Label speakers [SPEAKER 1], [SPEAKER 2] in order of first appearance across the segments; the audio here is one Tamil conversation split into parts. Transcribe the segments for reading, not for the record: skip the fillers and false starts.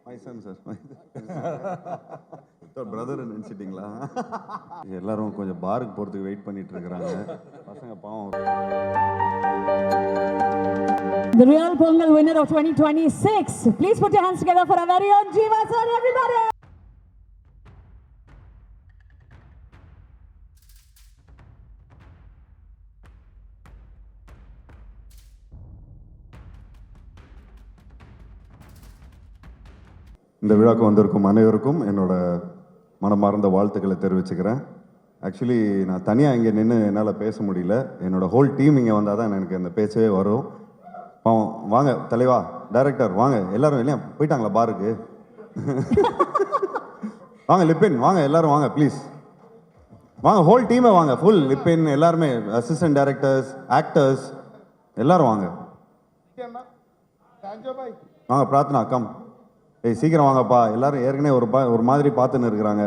[SPEAKER 1] மை சன் சார் பிரதர் நினச்சிட்டிங்களா? எல்லாரும் கொஞ்சம் பாருக்கு போகிறதுக்கு வெயிட் பண்ணிட்டு இருக்கிறாங்க பசங்க பாவம்.
[SPEAKER 2] The real Pongal winner of 2026. Please put your hands together for our very own Jiva sir, everybody.
[SPEAKER 1] இந்த விழாக்கு வந்திருக்கும் அனைவருக்கும் என்னோட மனமார்ந்த வாழ்த்துக்களை தெரிவிச்சுக்கிறேன். ஆக்சுவலி நான் தனியாக இங்கே நின்று என்னால் பேச முடியல. என்னோட ஹோல் டீம் இங்கே வந்தால் தான் எனக்கு அந்த பேச்சவே வரும். வாங்க தலைவா, டைரக்டர் வாங்க, எல்லாரும் இல்லையா போயிட்டாங்களா பாருக்கு? வாங்க லிப்பின் வாங்க, எல்லாரும் வாங்க ப்ளீஸ் வாங்க, ஹோல் டீமே வாங்க, ஃபுல் லிப்பின் எல்லாருமே, அசிஸ்டன்ட் டைரக்டர்ஸ், ஆக்டர்ஸ் எல்லாரும் வாங்க. வாங்க பிரார்த்தனா கம். ஏய் சீக்கிரம் வாங்கப்பா, எல்லாரும் ஏற்கனவே ஒரு மாதிரி பார்த்துன்னு இருக்கிறாங்க.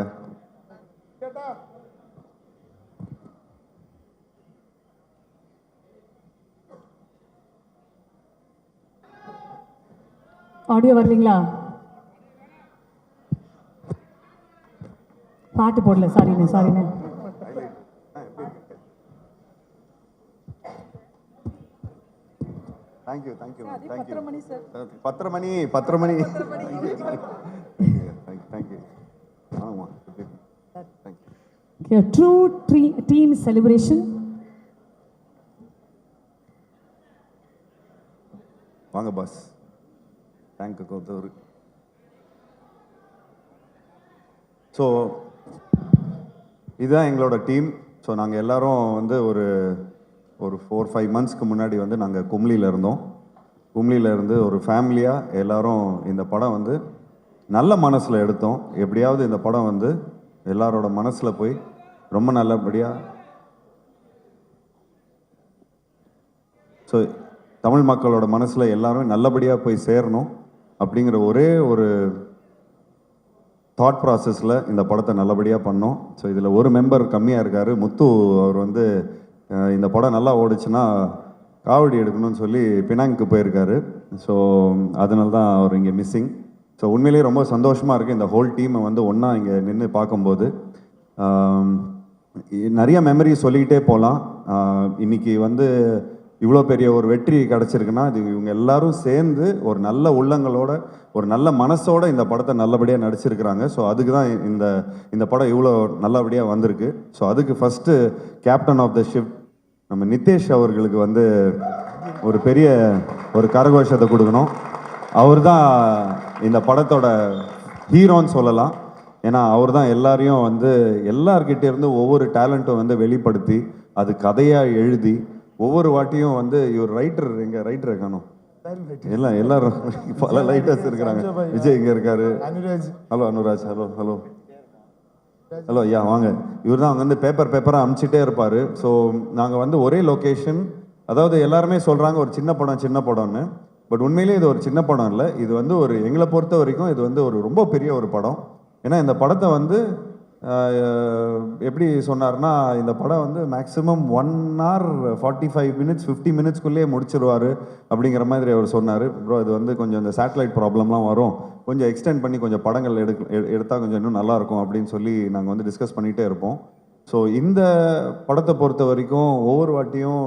[SPEAKER 2] ஆடியோ வரலீங்களா? பாட்டு போடல, சாரிண்ணே சாரிண்ணே.
[SPEAKER 1] Thank you thank you thank you.
[SPEAKER 2] 10 மணி சார்.
[SPEAKER 1] 10 மணி 10 மணி. தேங்க்யூ. ஆமாம்
[SPEAKER 2] தேங்க்யூ. True team celebration.
[SPEAKER 1] வாங்க பாஸ். தேங்க்யூ கோத்தவர். ஸோ இதுதான் எங்களோட டீம். ஸோ நாங்கள் எல்லாரும் வந்து ஒரு 4-5 மந்த்ஸ்க்கு முன்னாடி வந்து நாங்கள் கும்ளியில் இருந்தோம். கும்ளியில் இருந்து ஒரு ஃபேமிலியாக எல்லாரும் இந்த படம் வந்து நல்ல மனசில் எடுத்தோம். எப்படியாவது இந்த படம் வந்து எல்லாரோட மனசில் போய் ரொம்ப நல்லபடியாக, ஸோ தமிழ் மக்களோட மனசில் எல்லாரும் நல்லபடியாக போய் சேரணும் அப்படிங்கிற ஒரே ஒரு தாட் ப்ராசஸில் இந்த படத்தை நல்லபடியாக பண்ணோம். ஸோ இதில் ஒரு மெம்பர் கம்மியாக இருக்கார், முத்து. அவர் வந்து இந்த படம் நல்லா ஓடிச்சுன்னா காவடி எடுக்கணும்னு சொல்லி பினாங்க்கு போயிருக்காரு. ஸோ அதனால தான் அவர் இங்கே மிஸ்ஸிங். ஸோ உண்மையிலேயே ரொம்ப சந்தோஷமாக இருக்குது இந்த ஹோல் டீமை வந்து ஒன்றா இங்கே நின்று பார்க்கும்போது. நிறைய மெமரி சொல்லிக்கிட்டே போகலாம். இன்றைக்கி வந்து இவ்வளோ பெரிய ஒரு வெற்றி கிடச்சிருக்குன்னா இது இவங்க எல்லாரும் சேர்ந்து ஒரு நல்ல உள்ளங்களோட ஒரு நல்ல மனசோட இந்த படத்தை நல்லபடியாக நடிச்சிருக்கிறாங்க. ஸோ அதுக்கு தான் இந்த படம் இவ்வளோ நல்லபடியாக வந்திருக்கு. ஸோ அதுக்கு first captain of the ship நம்ம நிதேஷ் அவர்களுக்கு வந்து ஒரு பெரிய ஒரு கரகோஷத்தை கொடுக்கணும். அவர் தான் இந்த படத்தோட ஹீரோன்னு சொல்லலாம். ஏன்னா அவர் தான் எல்லாரையும் வந்து எல்லார்கிட்டே இருந்து ஒவ்வொரு டேலண்ட்டும் வந்து வெளிப்படுத்தி அது கதையாக எழுதி ஒவ்வொரு வாட்டியும் வந்து இவர் ரைட்டர், எங்க ரைட்டர் காணும் எல்லாரும் பல ரைட்டர்ஸ் இருக்கிறாங்க. விஜய் இங்க இருக்காரு. Hello Anuraj. Hello hello hello ஐயா வாங்க. இவர் தான் அங்கே வந்து பேப்பராக அனுப்பிச்சிட்டே இருப்பார். ஸோ நாங்கள் வந்து ஒரே லொக்கேஷன், அதாவது எல்லாருமே சொல்கிறாங்க ஒரு சின்ன படம்னு. பட் உண்மையிலேயே இது ஒரு சின்ன படம் இல்லை. இது வந்து ஒரு எங்களை பொறுத்த வரைக்கும் இது வந்து ஒரு ரொம்ப பெரிய ஒரு படம். ஏன்னா இந்த படத்தை வந்து எப்படி சொன்னார்னா, இந்த படம் வந்து மேக்ஸிமம் 1 hour 45 minutes 50 minutesக்குள்ளேயே முடிச்சிருவார் அப்படிங்கிற மாதிரி அவர் சொன்னார். ப்ரோ இது வந்து கொஞ்சம் இந்த சேட்டலைட் ப்ராப்ளம்லாம் வரும், கொஞ்சம் எக்ஸ்டெண்ட் பண்ணி கொஞ்சம் படங்கள் எடுத்தால் கொஞ்சம் இன்னும் நல்லாயிருக்கும் அப்படின்னு சொல்லி நாங்கள் வந்து டிஸ்கஸ் பண்ணிகிட்டே இருப்போம். ஸோ இந்த படத்தை பொறுத்த வரைக்கும் ஒவ்வொரு வாட்டியும்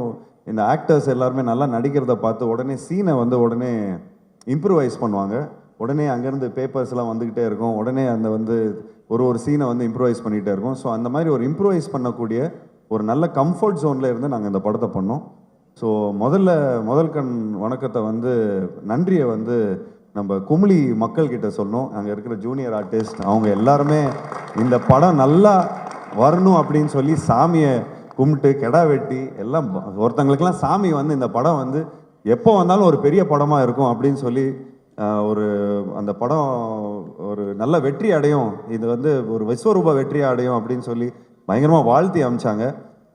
[SPEAKER 1] இந்த ஆக்டர்ஸ் எல்லாருமே நல்லா நடிக்கிறத பார்த்து உடனே சீனை வந்து உடனே இம்ப்ரூவைஸ் பண்ணுவாங்க. உடனே அங்கேருந்து பேப்பர்ஸ்லாம் வந்துக்கிட்டே இருக்கும். உடனே அந்த வந்து ஒரு சீனை வந்து இம்ப்ரூவைஸ் பண்ணிகிட்டே இருக்கும். ஸோ அந்த மாதிரி ஒரு இம்ப்ரூவைஸ் பண்ணக்கூடிய ஒரு நல்ல கம்ஃபர்ட் ஜோனில் இருந்து நாங்கள் இந்த படத்தை பண்ணோம். ஸோ முதல் கண் வணக்கத்தை வந்து நன்றியை வந்து நம்ம குமிழி மக்கள்கிட்ட சொன்னோம். அங்கே இருக்கிற ஜூனியர் ஆர்டிஸ்ட் அவங்க எல்லாருமே இந்த படம் நல்லா வரணும் அப்படின்னு சொல்லி சாமியை கும்பிட்டு கெடா வெட்டி எல்லாம், ஒருத்தங்களுக்கெல்லாம் சாமி வந்து இந்த படம் வந்து எப்போ வந்தாலும் ஒரு பெரிய படமாக இருக்கும் அப்படின்னு சொல்லி அந்த படம் ஒரு நல்ல வெற்றி அடையும், இது வந்து ஒரு விஸ்வரூப வெற்றி அடையும் அப்படின்னு சொல்லி பயங்கரமாக வாழ்த்தி அனுப்பிச்சாங்க.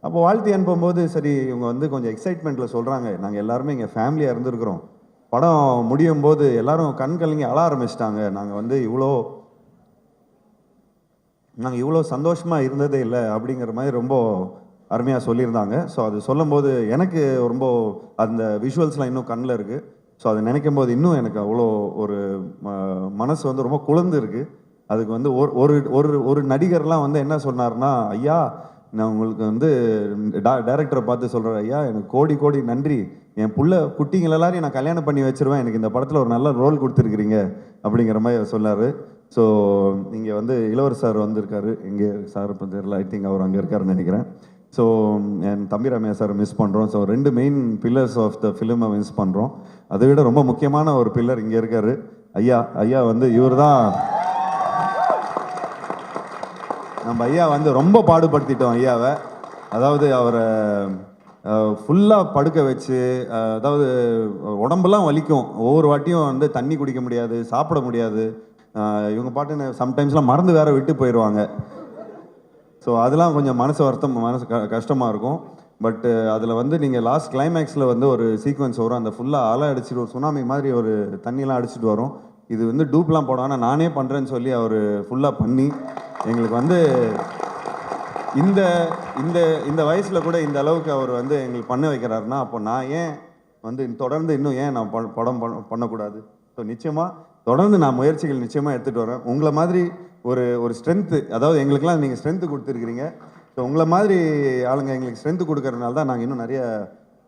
[SPEAKER 1] அப்போ வாழ்த்தி அனுப்பும்போது சரி இவங்க வந்து கொஞ்சம் எக்ஸைட்மெண்ட்டில் சொல்கிறாங்க, நாங்கள் எல்லாருமே இங்கே ஃபேமிலியாக இருந்திருக்கிறோம், படம் முடியும் போது எல்லாரும் கண் கலங்கி அழ ஆரம்பிச்சிட்டாங்க, நாங்கள் வந்து இவ்வளோ சந்தோஷமாக இருந்ததே இல்லை அப்படிங்கிற மாதிரி ரொம்ப அருமையாக சொல்லியிருந்தாங்க. ஸோ அது சொல்லும்போது எனக்கு ரொம்ப அந்த விஷுவல்ஸ்லாம் இன்னும் கண்ணில் இருக்குது. ஸோ அதை நினைக்கும் போது இன்னும் எனக்கு அவ்வளோ ஒரு மனசு வந்து ரொம்ப குழந்து இருக்கு. அதுக்கு வந்து ஒரு ஒரு ஒரு நடிகர்லாம் வந்து என்ன சொன்னார்னா, ஐயா நான் உங்களுக்கு வந்து டைரக்டரை பார்த்து சொல்கிறேன், ஐயா எனக்கு கோடி கோடி நன்றி, என் புள்ள குட்டிங்கள் எல்லாரையும் நான் கல்யாணம் பண்ணி வச்சிருவேன், எனக்கு இந்த படத்தில் ஒரு நல்ல ரோல் கொடுத்துருக்கிறீங்க அப்படிங்கிற மாதிரி சொன்னார். ஸோ இங்கே வந்து இளவரசர் சார் வந்திருக்காரு, இங்கே சார் இப்போ தெரியல, ஐ திங்க் அவர் அங்கே இருக்காருன்னு நினைக்கிறேன். ஸோ என் தம்பி ரம்யா சார் மிஸ் பண்ணுறோம். So 2 main pillars of the ஃபிலிமை மிஸ் பண்ணுறோம். அதை விட ரொம்ப முக்கியமான ஒரு பில்லர் இங்கே இருக்காரு ஐயா. ஐயா வந்து இவர் தான் நம்ம ஐயா வந்து ரொம்ப பாடுபடுத்திட்டோம் ஐயாவை. அதாவது அவரை ஃபுல்லாக படுக்க வச்சு, அதாவது உடம்பெல்லாம் வலிக்கும், ஒவ்வொரு வாட்டியும் வந்து தண்ணி குடிக்க முடியாது, சாப்பிட முடியாது, இவங்க பாட்டுன்னு சம்டைம்ஸ்லாம் மறந்து வேற விட்டு போயிடுவாங்க. ஸோ அதெல்லாம் கொஞ்சம் மனசு வருத்தம், மனசு கஷ்டமாக இருக்கும். பட் அதில் வந்து நீங்கள் லாஸ்ட் கிளைமேக்ஸில் வந்து ஒரு சீக்வன்ஸ் வரும், அந்த ஃபுல்லாக அலை அடிச்சுட்டு ஒரு சுனாமி மாதிரி ஒரு தண்ணியெலாம் அடிச்சுட்டு வரும். இது வந்து டூப்லாம் போடாமல் நானே பண்ணுறேன்னு சொல்லி அவர் ஃபுல்லாக பண்ணி எங்களுக்கு வந்து இந்த இந்த இந்த வயசில் கூட இந்த அளவுக்கு அவர் வந்து எங்களுக்கு பண்ண வைக்கிறாருன்னா, அப்போ நான் ஏன் வந்து தொடர்ந்து இன்னும் ஏன் நான் படம் பண்ணக்கூடாது? ஸோ நிச்சயமாக தொடர்ந்து நான் முயற்சிகள் நிச்சயமாக எடுத்துகிட்டு வரேன். உங்களை மாதிரி ஒரு ஸ்ட்ரென்த்து, அதாவது எங்களுக்கெல்லாம் நீங்கள் ஸ்ட்ரென்த்து கொடுத்துருக்கிறீங்க. ஸோ உங்களை மாதிரி ஆளுங்க எங்களுக்கு ஸ்ட்ரென்த்து கொடுக்கறதுனால தான் நாங்கள் இன்னும் நிறைய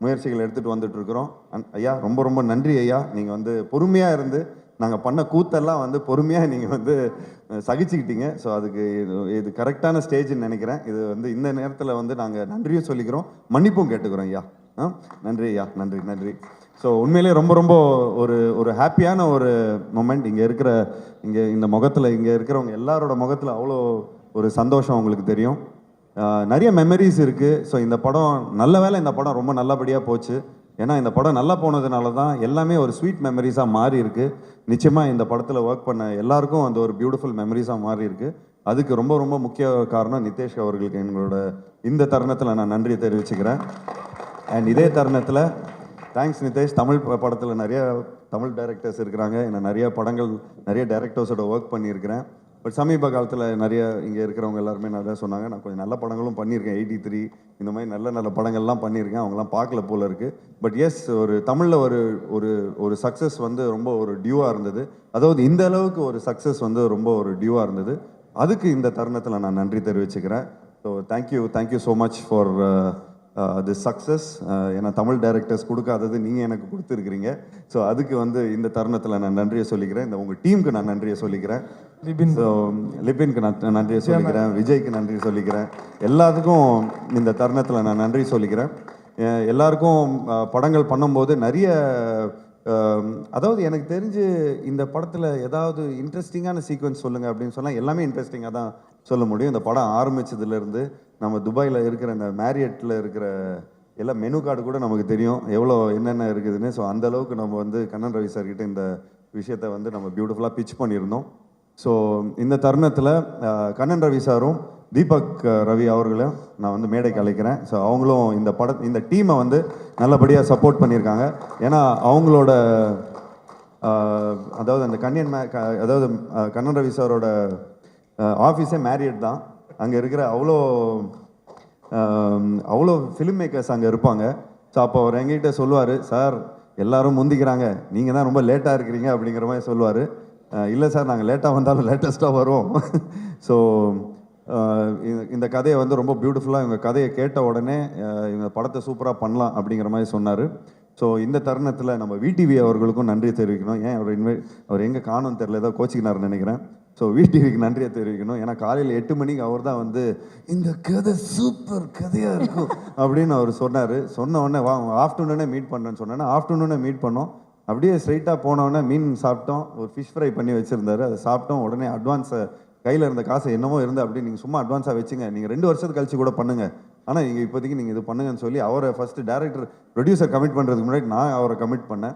[SPEAKER 1] முயற்சிகள் எடுத்துகிட்டு வந்துட்டுருக்குறோம். ஐயா ரொம்ப ரொம்ப நன்றி ஐயா. நீங்கள் வந்து பொறுமையாக இருந்து நாங்கள் பண்ண கூத்தெல்லாம் வந்து பொறுமையாக நீங்கள் வந்து சகிச்சுக்கிட்டீங்க. ஸோ அதுக்கு இது கரெக்டான ஸ்டேஜ்னு நினைக்கிறேன். இது வந்து இந்த நேரத்தில் வந்து நாங்கள் நன்றியும் சொல்லிக்கிறோம், மன்னிப்பும் கேட்டுக்கிறோம் ஐயா. நன்றி ஐயா, நன்றி நன்றி. ஸோ உண்மையிலே ரொம்ப ரொம்ப ஒரு ஹாப்பியான ஒரு மொமெண்ட். இங்கே இந்த முகத்தில், இங்கே இருக்கிறவங்க எல்லாரோட முகத்தில் அவ்வளோ ஒரு சந்தோஷம் உங்களுக்கு தெரியும். நிறைய மெமரிஸ் இருக்குது. ஸோ இந்த படம் நல்ல வேளை இந்த படம் ரொம்ப நல்லபடியாக போச்சு. ஏன்னா இந்த படம் நல்லா போனதுனால தான் எல்லாமே ஒரு ஸ்வீட் மெமரிஸாக மாறி இருக்கு. நிச்சயமாக இந்த படத்தில் ஒர்க் பண்ண எல்லாருக்கும் அந்த ஒரு பியூட்டிஃபுல் மெமரிஸாக மாறி இருக்கு. அதுக்கு ரொம்ப ரொம்ப முக்கிய காரணம் நிதேஷ் அவர்களுக்கு எங்களோட இந்த தருணத்தில் நான் நன்றி தெரிவிச்சுக்கிறேன். அண்ட் இதே தருணத்தில் தேங்க்ஸ் நிதேஷ். தமிழ் படத்தில் நிறைய தமிழ் டைரக்டர்ஸ் இருக்கிறாங்க. நான் நிறைய படங்கள் நிறைய டைரக்டர்ஸோட ஒர்க் பண்ணியிருக்கிறேன். பட் சமீப காலத்தில் நிறைய இங்கே இருக்கிறவங்க எல்லாருமே நிறையா சொன்னாங்க, நான் கொஞ்சம் நல்ல படங்களும் பண்ணியிருக்கேன். 83 இந்த மாதிரி நல்ல நல்ல படங்கள்லாம் பண்ணியிருக்கேன். அவங்களாம் பார்க்கல போல இருக்குது. பட் எஸ், ஒரு தமிழில் ஒரு சக்ஸஸ் வந்து ரொம்ப ஒரு டியூவாக இருந்தது. அதாவது இந்த அளவுக்கு ஒரு சக்ஸஸ் வந்து ரொம்ப ஒரு டியூவாக இருந்தது. அதுக்கு இந்த தருணத்தில் நான் நன்றி தெரிவிச்சுக்கிறேன். So thank you so much for this success. ஏன்னா தமிழ் டைரக்டர்ஸ் கொடுக்காதது நீங்கள் எனக்கு கொடுத்துருக்கிறீங்க. ஸோ அதுக்கு வந்து இந்த தருணத்தில் நான் நன்றியை சொல்லிக்கிறேன். இந்த உங்கள் டீமுக்கு நான் நன்றியை சொல்லிக்கிறேன். ஸோ லிபின்க்கு நான் நன்றியை சொல்லிக்கிறேன், விஜய்க்கு நன்றி சொல்லிக்கிறேன். எல்லாத்துக்கும் இந்த தருணத்தில் நான் நன்றி சொல்லிக்கிறேன். எல்லாருக்கும் படங்கள் பண்ணும்போது நிறைய அதாவது எனக்கு தெரிஞ்சு இந்த படத்தில் ஏதாவது இன்ட்ரெஸ்டிங்கான சீக்வன்ஸ் சொல்லுங்கள் அப்படின்னு சொன்னால் எல்லாமே இன்ட்ரெஸ்டிங்காக தான் சொல்ல முடியும். இந்த படம் ஆரம்பித்ததுலேருந்து நம்ம துபாயில் இருக்கிற இந்த மேரியட்டில் இருக்கிற எல்லா மெனு கார்டு கூட நமக்கு தெரியும் எவ்வளோ என்னென்ன இருக்குதுன்னு. ஸோ அந்தளவுக்கு நம்ம வந்து கண்ணன் ரவி சார்கிட்ட இந்த விஷயத்தை வந்து நம்ம பியூட்டிஃபுல்லாக பிச் பண்ணியிருந்தோம். ஸோ இந்த தருணத்தில் கண்ணன் ரவி சாரும் தீபக் ரவி அவர்களையும் நான் வந்து மேடைக்கு அழைக்கிறேன். ஸோ அவங்களும் இந்த டீமை வந்து நல்லபடியாக சப்போர்ட் பண்ணியிருக்காங்க. ஏன்னா அவங்களோட அதாவது அந்த அதாவது கண்ணன் ரவி சாரோட ஆஃபீஸே மேரியட் தான். அங்கே இருக்கிற அவ்வளோ ஃபிலிம் மேக்கர்ஸ் அங்கே இருப்பாங்க. ஸோ அப்போ அவர் எங்ககிட்ட சொல்லுவார், சார் எல்லாரும் முந்திக்கிறாங்க, நீங்கள் தான் ரொம்ப லேட்டாக இருக்கிறீங்க அப்படிங்கிற மாதிரி சொல்லுவார். இல்லை சார், நாங்கள் லேட்டாக வந்தாலும் லேட்டஸ்ட்டாக வருவோம். ஸோ இந்த கதையை வந்து ரொம்ப பியூட்டிஃபுல்லாக, இவங்க கதையை கேட்ட உடனே இவங்க படத்தை சூப்பராக பண்ணலாம் அப்படிங்கிற மாதிரி சொன்னார். ஸோ இந்த தருணத்தில் நம்ம விடிவி அவர்களுக்கும் நன்றி தெரிவிக்கணும். ஏன் அவர் எங்கே காணும்னு தெரியல, ஏதோ கோச்சிக்கினார்னு நினைக்கிறேன். ஸோ விடிவிக்கு நன்றியை தெரிவிக்கணும். ஏன்னா காலையில் 8 மணிக்கு அவர் தான் வந்து இந்த கதை சூப்பர் கதையாக இருக்கும் அப்படின்னு அவர் சொன்னார். சொன்ன உடனே ஆஃப்டர்நூனே மீட் பண்ணுறேன்னு சொன்னேன்னா ஆஃப்டர்நூனே மீட் பண்ணோம். அப்படியே ஸ்ட்ரைட்டாக போனோடனே மீன் சாப்பிட்டோம், ஒரு ஃபிஷ் ஃப்ரை பண்ணி வச்சுருந்தாரு, அதை சாப்பிட்டோம். உடனே அட்வான்ஸை கையில் இருந்த காசை என்னமோ இருந்து அப்படி நீங்கள் சும்மா அட்வான்ஸாக வச்சுங்க, நீங்கள் 2 வருஷத்துக்கு கழிச்சு கூட பண்ணுங்கள், ஆனால் நீங்கள் இப்போதைக்கு நீங்கள் இது பண்ணுங்கன்னு சொல்லி அவரை ஃபஸ்ட்டு டேரக்டர் ப்ரொடியூசர் கமிட் பண்ணுறதுக்கு முன்னாடி நான் அவரை கமிட் பண்ணேன்.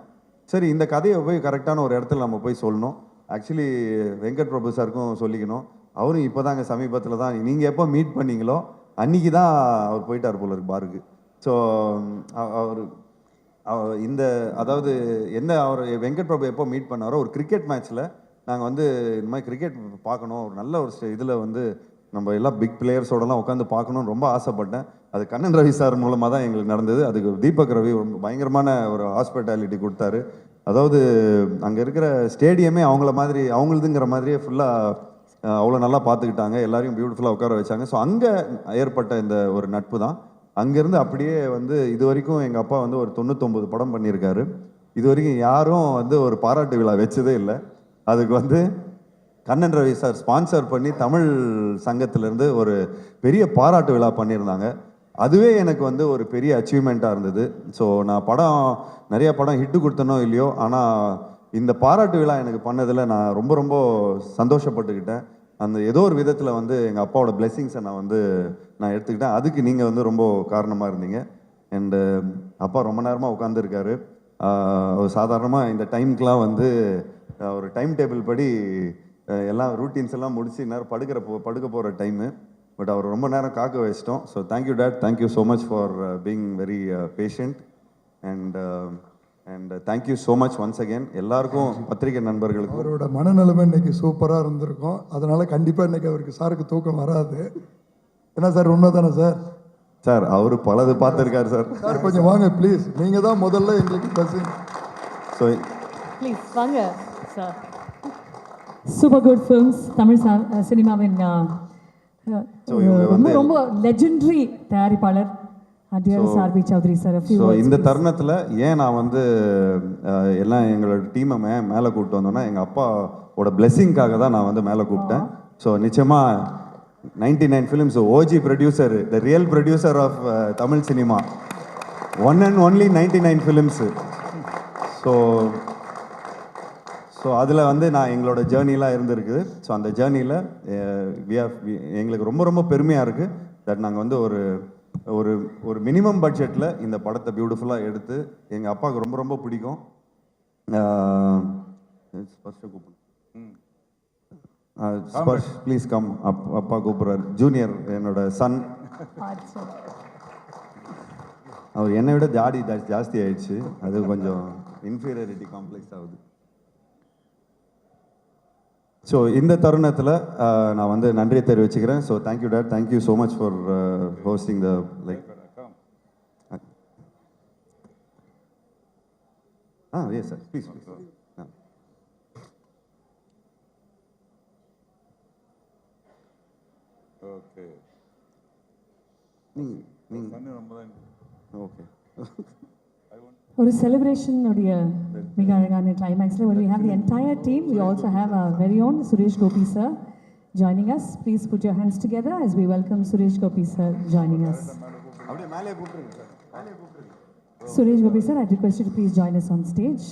[SPEAKER 1] சரி, இந்த கதையை போய் கரெக்டான ஒரு இடத்துல நம்ம போய் சொல்லணும். ஆக்சுவலி வெங்கட் பிரபு சாருக்கும் சொல்லிக்கணும். அவரும் இப்போ தாங்க சமீபத்தில் தான், நீங்கள் எப்போ மீட் பண்ணீங்களோ அன்றைக்கி தான் அவர் போயிட்டார் போல இருக்கு பாருக்கு. ஸோ இந்த அதாவது என்ன, அவர் வெங்கட் பிரபு எப்போ மீட் பண்ணாரோ ஒரு கிரிக்கெட் மேட்ச்சில் நாங்கள் வந்து இந்த மாதிரி கிரிக்கெட் பார்க்கணும், ஒரு நல்ல ஒரு இதில் வந்து நம்ம எல்லாம் பிக் பிளேயர்ஸோடலாம் உட்காந்து பார்க்கணுன்னு ரொம்ப ஆசைப்பட்டேன். அது கண்ணன் ரவி சார் மூலமாக தான் எங்களுக்கு நடந்தது. அதுக்கு தீபக் ரவி ரொம்ப பயங்கரமான ஒரு ஹாஸ்பிட்டாலிட்டி கொடுத்தாரு. அதாவது அங்கே இருக்கிற ஸ்டேடியமே அவங்கள மாதிரி அவங்களுதுங்கிற மாதிரியே ஃபுல்லாக அவ்வளோ நல்லா பார்த்துக்கிட்டாங்க, எல்லாரையும் பியூட்டிஃபுல்லாக உட்கார வச்சாங்க. ஸோ அங்கே ஏற்பட்ட இந்த ஒரு நட்பு தான் அங்கேருந்து அப்படியே வந்து இது வரைக்கும் எங்கள் அப்பா வந்து ஒரு 99 படம் பண்ணியிருக்காரு. இது வரைக்கும் யாரும் வந்து ஒரு பாராட்டு விழா வச்சதே இல்லை. அதுக்கு வந்து கண்ணன் ரவி சார் ஸ்பான்சர் பண்ணி தமிழ் சங்கத்திலேருந்து ஒரு பெரிய பாராட்டு விழா பண்ணியிருந்தாங்க. அதுவே எனக்கு வந்து ஒரு பெரிய அச்சீவ்மெண்ட்டாக இருந்தது. ஸோ நான் நிறைய படம் ஹிட்டு கொடுத்தனோ இல்லையோ, ஆனால் இந்த பாராட்டு விழா எனக்கு பண்ணதில் நான் ரொம்ப ரொம்ப சந்தோஷப்பட்டுக்கிட்டேன். அந்த ஏதோ ஒரு விதத்தில் வந்து எங்கள் அப்பாவோட பிளெஸ்ஸிங்ஸை நான் எடுத்துக்கிட்டேன். அதுக்கு நீங்கள் வந்து ரொம்ப காரணமாக இருந்தீங்க. அண்டு அப்பா ரொம்ப நேரமாக உட்காந்துருக்காரு. அவர் சாதாரணமாக இந்த டைமுக்கெலாம் வந்து ஒரு டைம் டேபிள் படி எல்லாம் ரூட்டீன்ஸ் எல்லாம் முடிச்சு நேரம் படுக்க போகிற டைமு. பட் அவர் ரொம்ப நேரம் காக்க வச்சிட்டோம். So thank you date, thank you so much for being very patient and thank you so much once again எல்லாருக்கும், பத்திரிகை நண்பர்களுக்கும்.
[SPEAKER 3] அவரோட மனநிலைமை இன்னைக்கு சூப்பராக இருந்திருக்கும். அதனால கண்டிப்பாக இன்னைக்கு அவருக்கு சாருக்கு தூக்கம் வராது. என்ன சார், உண்மை தானே சார்?
[SPEAKER 1] சார் அவர் பலது பார்த்துருக்காரு சார்.
[SPEAKER 3] சார் கொஞ்சம் வாங்க ப்ளீஸ், நீங்கள் தான் முதல்ல எங்களுக்கு பஸ்.
[SPEAKER 1] ஸோ
[SPEAKER 2] ப்ளீஸ் வாங்க sir. Super good films Tamil சினிமாவின் ரொம்ப ரொம்ப லெஜெண்டரி தயாரிப்பாளர் டியர் சார்பி சௌத்ரி சார்.
[SPEAKER 1] ஸோ இந்த தருணத்தில் ஏன் நான் வந்து எல்லாம் எங்களோட டீமை மேலே கூப்பிட்டு வந்தோன்னா எங்கள் அப்பாவோட பிளெஸ்ஸிங்காக தான் நான் வந்து மேலே கூப்பிட்டேன். ஸோ நிச்சயமாக 99 films OG producer, the real producer of Tamil cinema, one and only 99 films. So அதில் வந்து எங்களோட ஜேர்னிலாம் இருந்திருக்குது. ஸோ அந்த ஜேர்னியில் எங்களுக்கு ரொம்ப ரொம்ப பெருமையாக இருக்குது தட் நாங்கள் வந்து ஒரு ஒரு மினிமம் பட்ஜெட்டில் இந்த படத்தை பியூட்டிஃபுல்லாக எடுத்து எங்கள் அப்பாவுக்கு ரொம்ப ரொம்ப பிடிக்கும். Sparsh please come. அப்பா கூப்பிட்றாரு. ஜூனியர் என்னோட சன். அவர் என்னை விட ஜாஸ்தி ஆயிடுச்சு. அது கொஞ்சம் இன்ஃபீரியாரிட்டி காம்ப்ளெக்ஸ் ஆகுது. ஸோ இந்த தருணத்தில் நான் வந்து நன்றியை தெரிவிச்சுக்கிறேன். So thank you date, thank you so much for hosting the like. Yes sir, please.
[SPEAKER 4] Okay,
[SPEAKER 1] okay.
[SPEAKER 2] ஒரு செலிப்ரேஷனுடைய மிக அழகான கிளைமேக்ஸில் we have the entire team. We also have our very own Suresh Gopi sir joining us. Please put your hands together as we welcome Suresh Gopi sir joining us.
[SPEAKER 1] அப்படியே மேலே கூப்பிடுங்க சார், மேலே கூப்பிடுங்க.
[SPEAKER 2] Suresh Gopi sir, I request you to please join us on stage.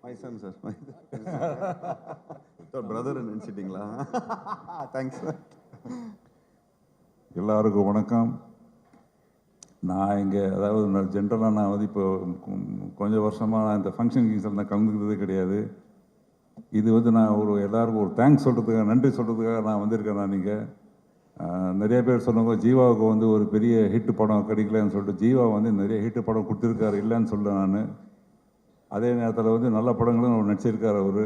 [SPEAKER 1] My son sir, brother நினச்சிட்டிங்களா? Thanks sir.
[SPEAKER 4] எல்லாருக்கும் வணக்கம். நான் இங்கே அதாவது ஜென்ரலாக நான் வந்து இப்போ கொஞ்சம் வருஷமாக நான் இந்த ஃபங்க்ஷன் கிங்ஸில் நான் கலந்துக்கிறதே கிடையாது. இது வந்து நான் எல்லாருக்கும் ஒரு தேங்க்ஸ் சொல்கிறதுக்காக, நன்றி சொல்கிறதுக்காக நான் வந்திருக்கேன். நான் நீங்கள் நிறைய பேர் சொன்னவங்க ஜீவாவுக்கு வந்து ஒரு பெரிய ஹிட்டு படம் கிடைக்கலன்னு சொல்லிட்டு, ஜீவா வந்து நிறைய ஹிட்டு படம் கொடுத்துருக்காரு, இல்லைன்னு சொல்ல நான். அதே நேரத்தில் வந்து நல்ல படங்களும் அவர் நடிச்சிருக்கார். அவர்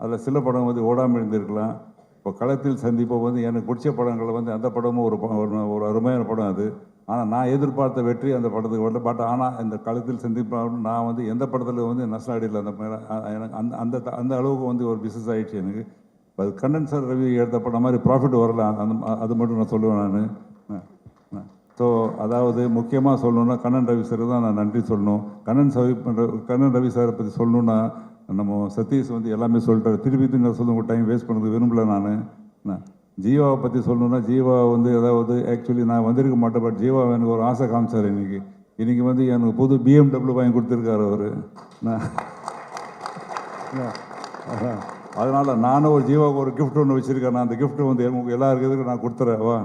[SPEAKER 4] அதில் சில படம் வந்து ஓடாமல் இருந்திருக்கலாம். இப்போ களத்தில் சந்திப்போ வந்து எனக்கு பிடிச்ச படங்களை வந்து அந்த படமும் ஒரு அருமையான படம் அது. ஆனால் நான் எதிர்பார்த்த வெற்றி அந்த படத்துக்கு வரல. பட் ஆனால் இந்த களத்தில் சந்திப்பாக நான் வந்து எந்த படத்தில் வந்து நஷ்டாடியில் அந்த எனக்கு அந்த அந்த அளவுக்கு வந்து ஒரு பிஸ்னஸ் ஆகிடுச்சு எனக்கு. அது கண்ணன் சார் ரவி எடுத்த படம் மாதிரி ப்ராஃபிட் வரல, அது மட்டும் நான் சொல்லுவேன் நான். ஸோ அதாவது முக்கியமாக சொல்லணுன்னா கண்ணன் ரவி சார் தான் நான் நன்றி சொல்லணும். கண்ணன் ரவி சாரை பற்றி சொல்லணுன்னா நம்ம சதீஷ் வந்து எல்லாமே சொல்லிட்டாரு. திருப்பி நான் சொல்ல டைம் வேஸ்ட் பண்ணது விரும்பல நான். ஜீவாவை பற்றி சொல்லணுன்னா, ஜீவா வந்து அதாவது ஆக்சுவலி நான் வந்திருக்க மாட்டேன். பட் ஜீவா எனக்கு ஒரு ஆசை காமிச்சார். இன்றைக்கி வந்து எனக்கு புது BMW வாங்கி கொடுத்துருக்காரு அவர். அதனால் நானும் ஒரு ஜீவாவுக்கு ஒரு கிஃப்ட் ஒன்று வச்சுருக்கேன். நான் அந்த கிஃப்ட் வந்து எல்லாருக்கும் நான் கொடுத்துறேன். வா,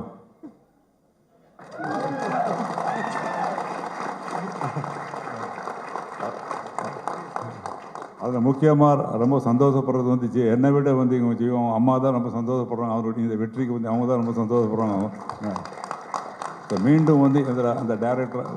[SPEAKER 4] அதில் முக்கியமாக ரொம்ப சந்தோஷப்படுறது வந்து என்னை விட வந்து இவங்க ஜீவம் அம்மா தான் ரொம்ப சந்தோஷப்படுறாங்க. அவருடைய இந்த வெற்றிக்கு வந்து அவங்க தான் ரொம்ப சந்தோஷப்படுறாங்க. இப்போ மீண்டும் வந்து இதில் அந்த டேரக்டர்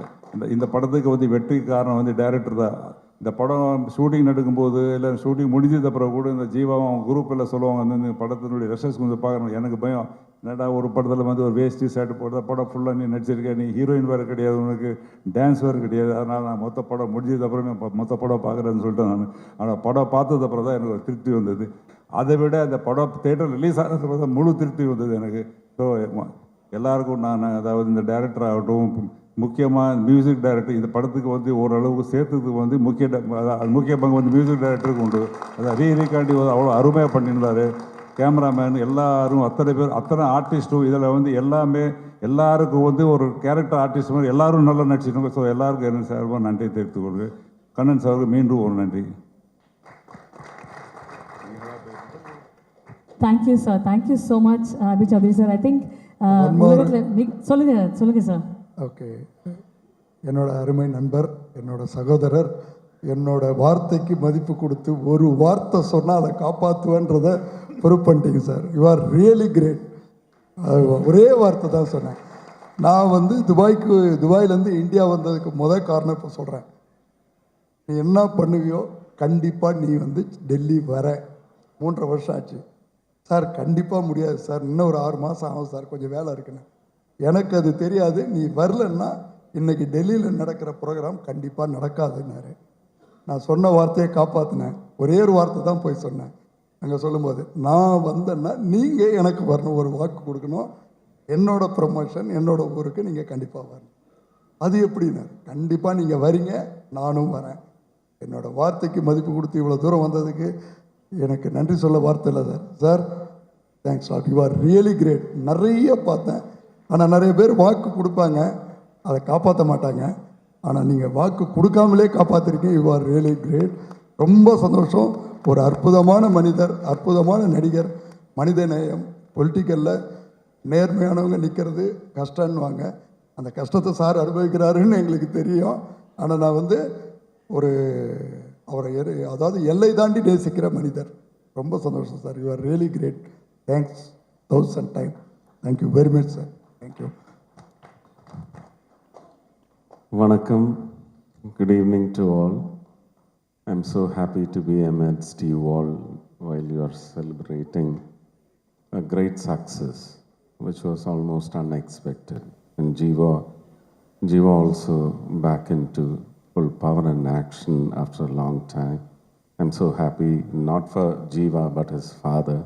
[SPEAKER 4] இந்த படத்துக்கு வந்து வெற்றி காரணம் வந்து டேரக்டர் தான். இந்த படம் ஷூட்டிங் நடக்கும்போது இல்லை ஷூட்டிங் முடிஞ்சது அப்புறம் கூட இந்த ஜீவாவும் அவங்க குரூப்பில் சொல்லுவாங்க வந்து இந்த படத்தினுடைய ரெசல்ஸ் வந்து பார்க்கணும். எனக்கு பயம், என்னடா ஒரு படத்தில் வந்து ஒரு வேஷ்டி ஷர்ட் போடுற படம் ஃபுல்லாக நீ நடிச்சிருக்க, நீ ஹீரோயின் வேறு கிடையாது, உனக்கு டான்ஸ் வேறு கிடையாது, அதனால் நான் மொத்த படம் முடிஞ்சது அப்புறமே மொத்த படம் பார்க்குறேன்னு சொல்லிட்டு நான். ஆனால் படம் பார்த்தது அப்புறம் தான் எனக்கு ஒரு திருப்தி வந்தது. அதை விட அந்த படம் தேட்டர் ரிலீஸ் ஆனதுக்கு தான் முழு திருப்தி வந்தது எனக்கு. ஸோ எல்லாருக்கும் நான் அதாவது இந்த டைரக்டர் ஆகட்டும், முக்கியமாக மியூசிக் டைரக்டர் இந்த படத்துக்கு வந்து ஓரளவுக்கு சேர்த்ததுக்கு வந்து முக்கிய பங்கு வந்து மியூசிக் டைரக்டருக்கு உண்டு. அதை ரீகாண்டி அவ்வளோ அருமையாக பண்ணியிருந்தார். கேமராமேன் எல்லாரும் அத்தனை பேர், அத்தனை ஆர்டிஸ்ட்டும் இதில் வந்து எல்லாருக்கும் வந்து ஒரு கேரக்டர் ஆர்டிஸ்ட் மாதிரி எல்லாரும் நல்லா நடிச்சிருக்காங்க. ஸோ எல்லாருக்கும் என்ன சார்பாக நன்றி தெரிவித்துக் கொள்கிறேன். கண்ணன் சாருக்கு மீண்டும் ஒரு நன்றி.
[SPEAKER 2] Thank you, sir. Thank you so much, Abhi Chaudhary, sir. I think சொல்லுங்க சார்.
[SPEAKER 3] ஓகே, என்னோட அருமை நண்பர், என்னோட சகோதரர், என்னோட வார்த்தைக்கு மதிப்பு கொடுத்து ஒரு வார்த்தை சொன்னால் அதை காப்பாற்றுவேன்றதை ப்ரூவ் பண்ணிட்டீங்க sir. You are really great. ஒரே வார்த்தை தான் சொன்னேன். நான் வந்து துபாயிலேருந்து இந்தியா வந்ததுக்கு காரணம் இப்போ சொல்கிறேன். நீ என்ன பண்ணுவியோ கண்டிப்பாக நீ வந்து டெல்லி வர. 3.5 வருஷம் ஆச்சு சார். கண்டிப்பாக முடியாது சார், இன்னும் ஒரு 6 மாதம் ஆகும் சார், கொஞ்சம் வேலை இருக்குன்னு. எனக்கு அது தெரியாது. நீ வரலன்னா இன்றைக்கி டெல்லியில் நடக்கிற ப்ரோக்ராம் கண்டிப்பாக நடக்காதுன்னாரு. நான் சொன்ன வார்த்தையை காப்பாற்றினேன். ஒரே ஒரு வார்த்தை தான் போய் சொன்னேன். அங்கே சொல்லும்போது நான் வந்தேன்னா நீங்கள் எனக்கு வரணும், ஒரு வாக்கு கொடுக்கணும். என்னோடய ப்ரமோஷன் என்னோட ஊருக்கு நீங்கள் கண்டிப்பாக வரணும். அது எப்படின்னு, கண்டிப்பாக நீங்கள் வரீங்க, நானும் வரேன். என்னோடய வார்த்தைக்கு மதிப்பு கொடுத்து இவ்வளோ தூரம் வந்ததுக்கு எனக்கு நன்றி சொல்ல வார்த்தை இல்லை sir. Sir thanks lot, you are really great. நிறைய பார்த்தேன், ஆனால் நிறைய பேர் வாக்கு கொடுப்பாங்க, அதை காப்பாற்ற மாட்டாங்க. ஆனால் நீங்கள் வாக்கு கொடுக்காமலே காப்பாற்றிருக்கீங்க. You are really great. ரொம்ப சந்தோஷம். ஒரு அற்புதமான மனிதர், அற்புதமான நடிகர், மனித நேயம். பொலிட்டிக்கலில் நேர்மையானவங்க நிற்கிறது கஷ்டம்னுவாங்க. அந்த கஷ்டத்தை சார் அனுபவிக்கிறாருன்னு எங்களுக்கு தெரியும். ஆனால் நான் வந்து அவரை அதாவது எல்லை தாண்டி நேசிக்கிற மனிதர். ரொம்ப சந்தோஷம் sir. You are really great. Thanks 1000 time. Thank you very much sir. Thank you.
[SPEAKER 5] Vanakkam. Good evening to all. I'm so happy to be amidst you all while you are celebrating a great success, which was almost unexpected. And Jiva also back into full power and action after a long time. I'm so happy, not for Jiva, but his father,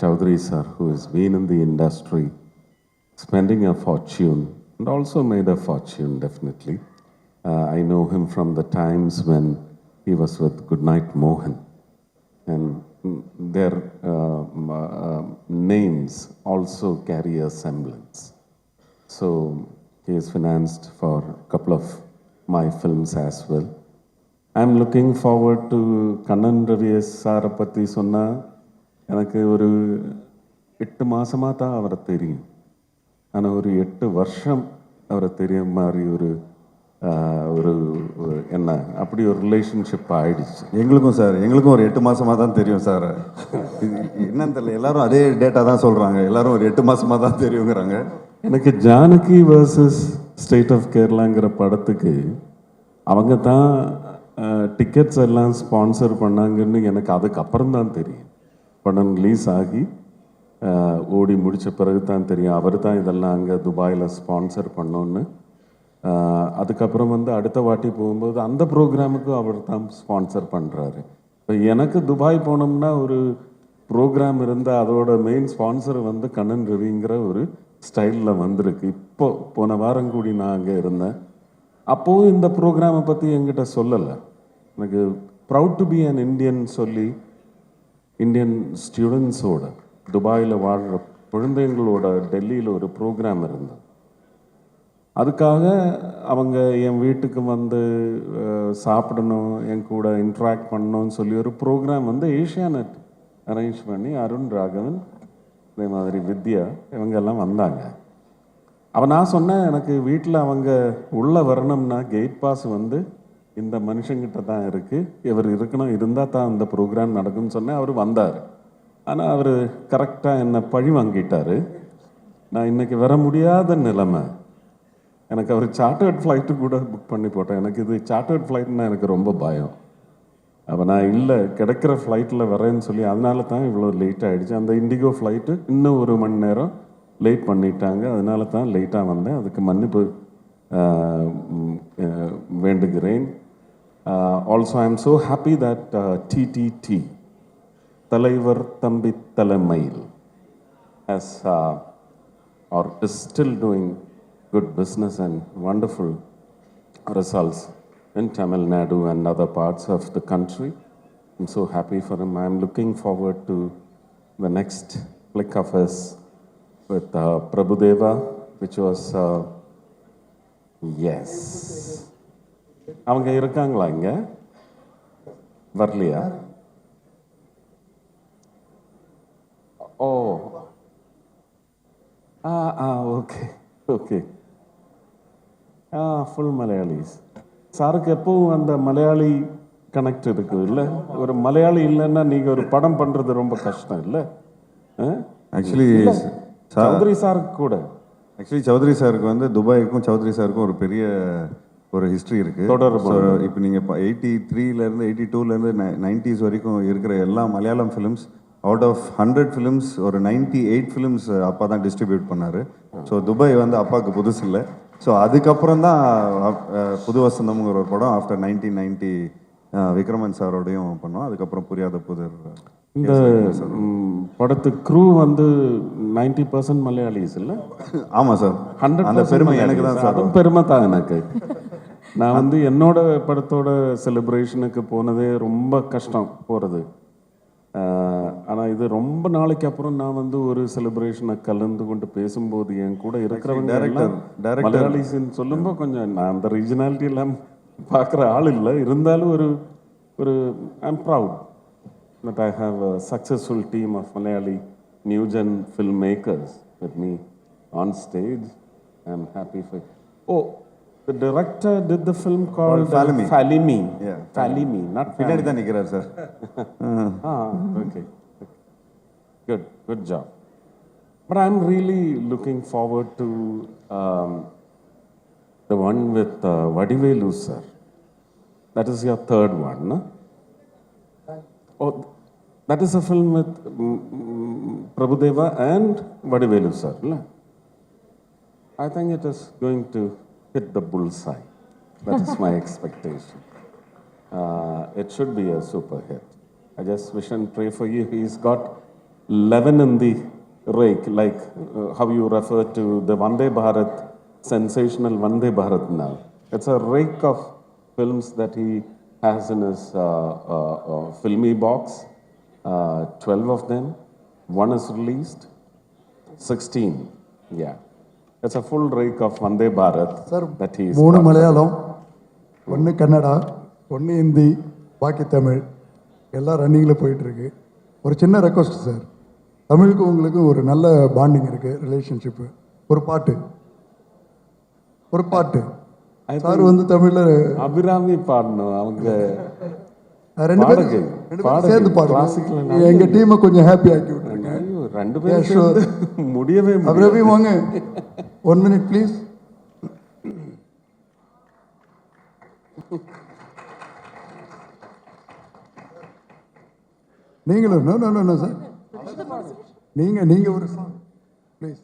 [SPEAKER 5] Chaudhary sir, who has been in the industry, spending a fortune, and also made a fortune, definitely. I know him from the times when he was with Goodnight Mohan, and their names also carry a semblance. So he is financed for a couple of my films as well. I'm looking forward to Kannan Ravi sir பற்றி சொன்னால் எனக்கு ஒரு 8 மாதமாக தான் அவரை தெரியும். ஆனால் ஒரு 8 வருஷம் அவரை தெரிய மாதிரி ஒரு என்ன அப்படி ஒரு ரிலேஷன்ஷிப் ஆயிடுச்சு.
[SPEAKER 1] எங்களுக்கும் சார், எங்களுக்கும் ஒரு 8 மாதமாக தான் தெரியும் சார். என்னன்னு தெரியல, எல்லாரும் அதே டேட்டா தான் சொல்கிறாங்க. எல்லாரும் ஒரு 8 மாதமாக தான் தெரியுங்கிறாங்க.
[SPEAKER 5] எனக்கு ஜானகி வர்சஸ் ஸ்டேட் ஆஃப் கேரளாங்கிற படத்துக்கு அவங்க தான் டிக்கெட்ஸ் எல்லாம் ஸ்பான்சர் பண்ணாங்கன்னு எனக்கு அதுக்கப்புறம் தான் தெரியும். படம் ரிலீஸ் ஆகி ஓடி முடித்த பிறகு தான் தெரியும் அவர் தான் இதெல்லாம் அங்கே துபாயில் ஸ்பான்சர் பண்ணோன்னு. அதுக்கப்புறம் வந்து அடுத்த வாட்டி போகும்போது அந்த ப்ரோக்ராமுக்கு அவர் தான் ஸ்பான்சர் பண்ணுறாரு. இப்போ எனக்கு துபாய் போனோம்னா ஒரு ப்ரோக்ராம் இருந்தால் அதோட மெயின் ஸ்பான்சர் வந்து கண்ணன் ரவிங்கிற ஒரு ஸ்டைலில் வந்திருக்கு. போன வாரம் கூடி நான் அங்கே இருந்தேன். அப்போது இந்த ப்ரோக்ராமை பற்றி என்கிட்ட சொல்லலை. எனக்கு proud to be an Indian சொல்லி இந்தியன் ஸ்டூடெண்ட்ஸோட துபாயில் வாழ்கிற குழந்தைங்களோட டெல்லியில் ஒரு ப்ரோக்ராம் இருந்தது. அதுக்காக அவங்க என் வீட்டுக்கு வந்து சாப்பிடணும், என் கூட இன்ட்ராக்ட் பண்ணணும்னு சொல்லி ஒரு ப்ரோக்ராம் வந்து ஏஷியானெட் அரேஞ்ச் பண்ணி அருண் ராகவன், அதே மாதிரி வித்யா இவங்கெல்லாம் வந்தாங்க. அப்போ நான் சொன்னேன், எனக்கு வீட்டில் அவங்க உள்ளே வரணும்னா கேட் பாஸ் வந்து இந்த மனுஷங்கிட்ட தான் இருக்குது, இவர் இருக்கணும், இருந்தால் தான் இந்த ப்ரோக்ராம் நடக்கும்னு சொன்னேன். அவர் வந்தார். ஆனால் அவர் கரெக்டாக என்னை பழி வாங்கிட்டார். நான் இன்னைக்கு வர முடியாத நிலைமை. எனக்கு அவர் சார்ட்டர்ட் ஃப்ளைட்டு கூட புக் பண்ணி போட்டேன். எனக்கு இது சார்ட்டர்ட் ஃப்ளைட்னா எனக்கு ரொம்ப பயம். அப்போ நான் இல்லை கிடைக்கிற ஃப்ளைட்டில் வரேன்னு சொல்லி அதனால தான் இவ்வளோ லேட் ஆகிடுச்சு. அந்த இண்டிகோ ஃப்ளைட்டு இன்னும் 1 மணி நேரம் லேட் பண்ணிட்டாங்க. அதனால தான் லேட்டாக வந்தேன். அதுக்கு மன்னிப்பு வேண்டுகிறேன். Also I am so happy that TTT தலைவர் தம்பி தலைமையில் has or is still doing good business and wonderful results in Tamil Nadu and other parts of the country. I'm so happy for him. I'm looking forward to the next flick of his with Prabhudeva, which was yes. அவங்க இருக்காங்களா இங்க? வரலையா? ஓ ஓகே ஓகே ஃபுல் மலையாளிஸ். சாருக்கு எப்பவும் அந்த மலையாளி கனெக்ட் இருக்குது இல்லை? ஒரு மலையாளி இல்லைன்னா நீங்கள் ஒரு படம் பண்ணுறது ரொம்ப கஷ்டம் இல்லை?
[SPEAKER 1] ஆக்சுவலி
[SPEAKER 5] சௌத்ரி சாருக்கு கூட
[SPEAKER 1] சௌத்ரி சாருக்கு வந்து துபாய்க்கும் சௌத்ரி சாருக்கும் ஒரு பெரிய ஒரு ஹிஸ்ட்ரி இருக்கு
[SPEAKER 5] தொடர்பு.
[SPEAKER 1] இப்போ நீங்கள் 83லேருந்து 82லேருந்து 90s வரைக்கும் இருக்கிற எல்லா Malayalam films out of 100 films ஒரு 98 ஃபிலிம்ஸ் அப்பா தான் டிஸ்ட்ரிபியூட் பண்ணார். ஸோ துபாய் வந்து அப்பாவுக்கு புதுசு இல்லை. ஸோ அதுக்கப்புறம் தான் புது வசந்தம்ங்கிற ஒரு படம் ஆஃப்டர் 1990 விக்ரமன் சாரோடையும் பண்ணோம். அதுக்கப்புறம் புரியாத புதர்.
[SPEAKER 5] இந்த படத்து க்ரூ வந்து 90% மலையாளிஸ் இல்லை?
[SPEAKER 1] ஆமாம் சார்.
[SPEAKER 5] 100%
[SPEAKER 1] அந்த பெருமை எனக்கு தான் சார்.
[SPEAKER 5] அதுவும் பெருமை தான் எனக்கு. நான் வந்து என்னோட படத்தோட செலிப்ரேஷனுக்கு போனதே ரொம்ப கஷ்டம் போகிறது. ஆனால் இது ரொம்ப நாளைக்கு அப்புறம் நான் வந்து ஒரு செலிப்ரேஷனை கலந்து கொண்டு பேசும்போது என் கூட இருக்கிறவங்க மலையாளிஸ்ன்னு சொல்லும்போது கொஞ்சம் நான் அந்த ரீஜனாலிட்டி எல்லாம் பார்க்குற ஆள் இல்லை. இருந்தாலும் ஒரு I'm proud that I have a successful team of Malayali new gen filmmakers with me on stage. I'm happy for. Oh, the director did the film called
[SPEAKER 1] Falimi.
[SPEAKER 5] Falimi.
[SPEAKER 1] Yeah.
[SPEAKER 5] Falimi, not
[SPEAKER 1] பின்னாடி தான் நிற்கிறார் sir.
[SPEAKER 5] Okay. Good job. But I'm really looking forward to the one with Vadivelu sir. That is your third one, no? Oh, that is a film with Prabhudeva and Vadivelu sir. No? I think it is going to hit the bullseye. That is my expectation. It should be a super hit. I just wish and pray for you. He's got 11 in the rake, like how you refer to the Vande Bharat, sensational Vande Bharat now. It's a rake of films that he has in his filmy box. 12 of them. One is released. 16. Yeah. It's a full rake of Vande Bharat.
[SPEAKER 3] Sir,
[SPEAKER 5] that he is
[SPEAKER 3] 3 Malayalam, 1 Kannada, 1 Hindi, பாக்கி தமிழ் எல்லாம் ரன்னிங்கில் போயிட்டுருக்கு. ஒரு சின்ன ரெக்வஸ்ட் சார், தமிழுக்கும் உங்களுக்கும் ஒரு நல்ல பாண்டிங் இருக்குது, ரிலேஷன்ஷிப்பு. ஒரு பாட்டு சார் வந்து தமிழில்
[SPEAKER 5] அபிராமி பாடணும். அவங்க
[SPEAKER 3] 2 பேரும் சேர்ந்து பாடுங்க. எங்கள் டீமை கொஞ்சம் ஹாப்பி ஆக்கி விட்டுருங்க.
[SPEAKER 5] 2 பேரும் சேர்ந்து முடியவே
[SPEAKER 3] அபிராமி வாங்க. 1 minute ப்ளீஸ். நீங்களும் நோ சார், நீங்கள் ஒரு சாங் ப்ளீஸ்.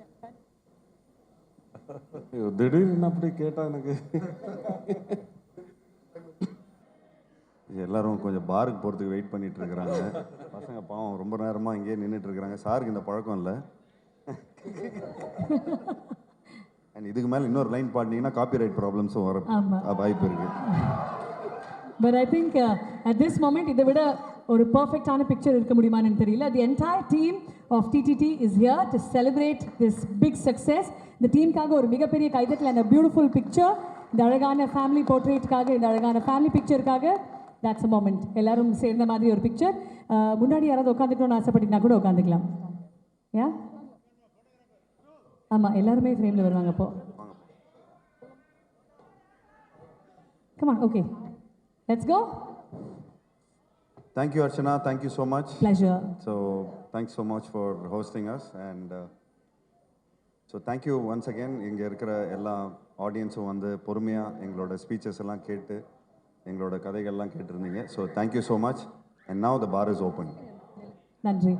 [SPEAKER 5] திடீர்னு அப்படி கேட்டா எனக்கு
[SPEAKER 1] எல்லாரும் கொஞ்சம் பாருக்கு போகிறதுக்கு வெயிட் பண்ணிட்டு இருக்கிறாங்க. பசங்க பாவம் ரொம்ப நேரமாக இங்கேயே நின்றுட்டு இருக்கிறாங்க. சாருக்கு இந்த பழக்கம் இல்லை. அண்ட் இதுக்கு மேலே இன்னொரு லைன் பாடினீங்கன்னா காப்பிரைட் ப்ராப்ளம்ஸும் வர வாய்ப்பு இருக்குது.
[SPEAKER 2] But I think at this moment இதை விட ஒரு பர்ஃபெக்டான பிக்சர் இருக்க முடியுமான்னு தெரியல. The entire team of TTT is here to celebrate this big success. இந்த டீமுக்காக ஒரு மிகப்பெரிய கைதட்டல் and a beautiful picture. இந்த அழகான ஃபேமிலி போர்ட்ரேட்டுக்காக, இந்த அழகான ஃபேமிலி பிக்சருக்காக that's a moment. எல்லாரும் சேர்ந்த மாதிரி ஒரு பிக்சர். முன்னாடி யாராவது உட்காந்துக்கணும்னு ஆசைப்பட்டீங்கன்னா கூட உட்காந்துக்கலாம். யா ஆமாம், எல்லாருமே ஃப்ரேமில் வருவாங்க அப்போ. Come on, okay. Let's go.
[SPEAKER 1] Thank you, Archana. Thank you so much.
[SPEAKER 2] Pleasure.
[SPEAKER 1] So, thanks so much for hosting us. And so thank you once again இங்கே இருக்கிற எல்லா ஆடியன்ஸும் வந்து பொறுமையாக எங்களோட ஸ்பீச்சஸ் எல்லாம் கேட்டு எங்களோட கதைகள்லாம் கேட்டிருந்தீங்க. So thank you so much. And now the bar is open.
[SPEAKER 2] நன்றி.